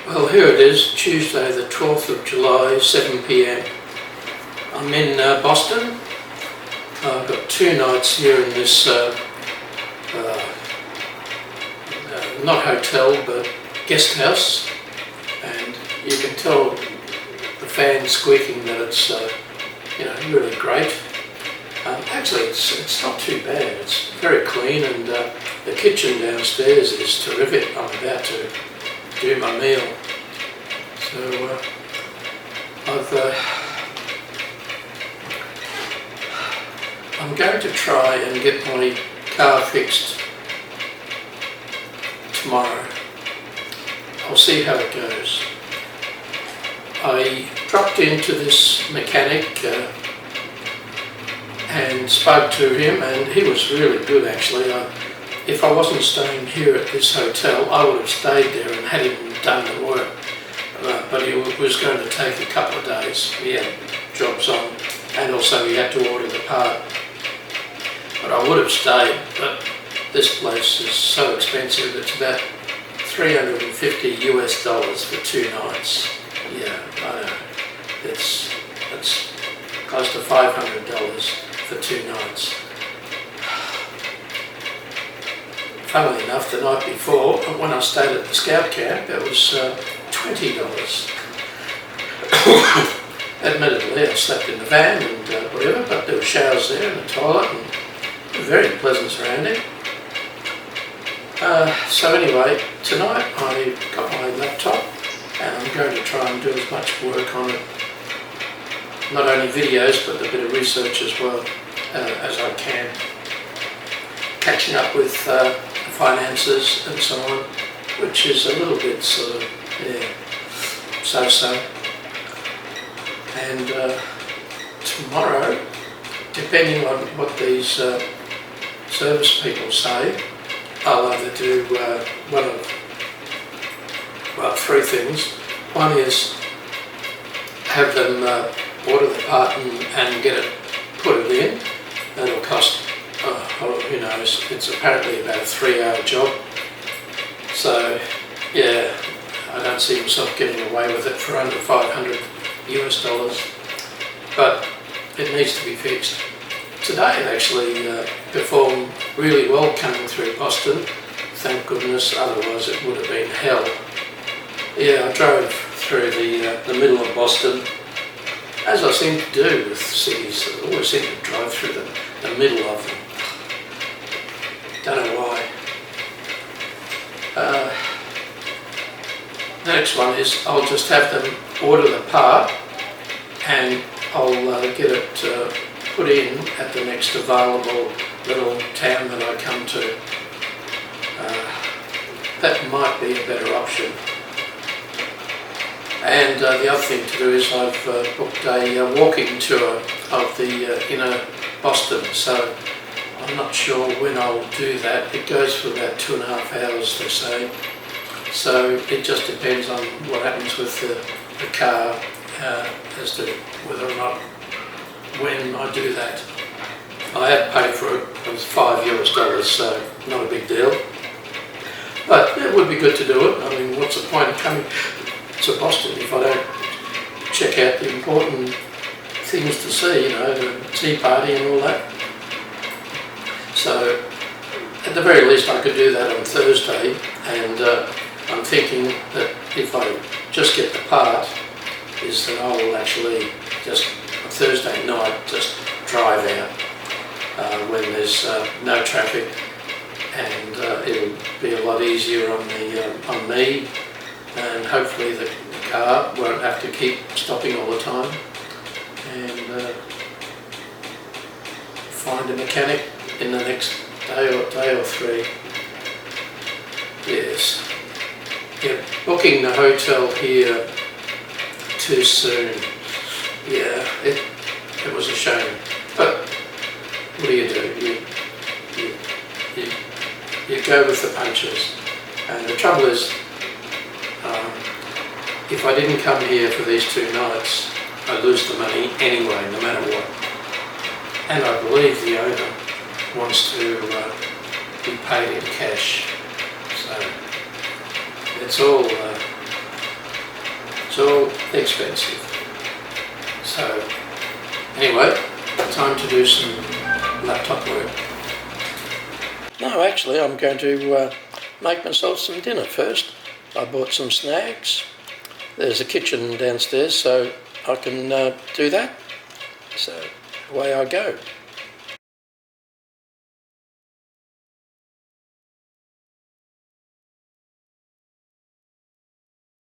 Well, here it is, Tuesday the 12th of July, 7 p.m. I'm in Boston. I've got 2 nights here in this, not hotel, but guest house. And you can tell the fan squeaking that it's, really great. Actually, it's not too bad. It's very clean, and the kitchen downstairs is terrific. I'm about to do my meal. So I'm going to try and get my car fixed tomorrow. I'll see how it goes. I dropped into this mechanic and spoke to him, and he was really good actually. If I wasn't staying here at this hotel, I would have stayed there and had him done the work. But he was going to take a couple of days. He had jobs on, and also he had to order the part. But I would have stayed, but this place is so expensive. It's about $350 US for 2 nights. Yeah, I know. It's close to $500 for 2 nights. Funnily enough, the night before, when I stayed at the scout camp, it was $20. Admittedly, I slept in the van and whatever, but there were showers there and a toilet, and very pleasant surrounding. So anyway, tonight I got my laptop and I'm going to try and do as much work on it, not only videos but a bit of research as well as I can, catching up with finances and so on, which is a little bit sort of, so-so. And tomorrow, depending on what these service people say, I'll either do one of 3 things. One is have them order the part and get it, put it in. That'll cost, who knows, it's apparently about a 3-hour job. So, yeah, I don't see myself getting away with it for under $500 US. But it needs to be fixed. Today it actually performed really well coming through Boston, thank goodness, otherwise it would have been hell. Yeah, I drove through the middle of Boston, as I seem to do with cities. I always seem to drive through the middle of them. Don't know why. The next one is I'll just have them order the part and I'll get it put in at the next available little town that I come to. That might be a better option. And the other thing to do is I've booked a walking tour of the inner Boston, so I'm not sure when I'll do that. It goes for about 2.5 hours, they say. So it just depends on what happens with the car as to whether or not when I do that. I have paid for it. It was $5 US, so not a big deal. But it would be good to do it. I mean, what's the point of coming to Boston if I don't check out the important things to see, the Tea Party and all that. So at the very least I could do that on Thursday, and I'm thinking that if I just get the part, is that I will actually just on Thursday night just drive out when there's no traffic, and it'll be a lot easier on me, and hopefully the car won't have to keep stopping all the time, and find a mechanic in the next day or 3. Yes. Yeah, booking the hotel here too soon. Yeah, it was a shame. But what do? You go with the punches. And the trouble is, if I didn't come here for these 2 nights, I lose the money anyway, no matter what. And I believe the owner wants to be paid in cash. So it's all expensive. So anyway, time to do some laptop work. No, actually I'm going to make myself some dinner first. I bought some snacks. There's a kitchen downstairs, so I can do that. So away I go.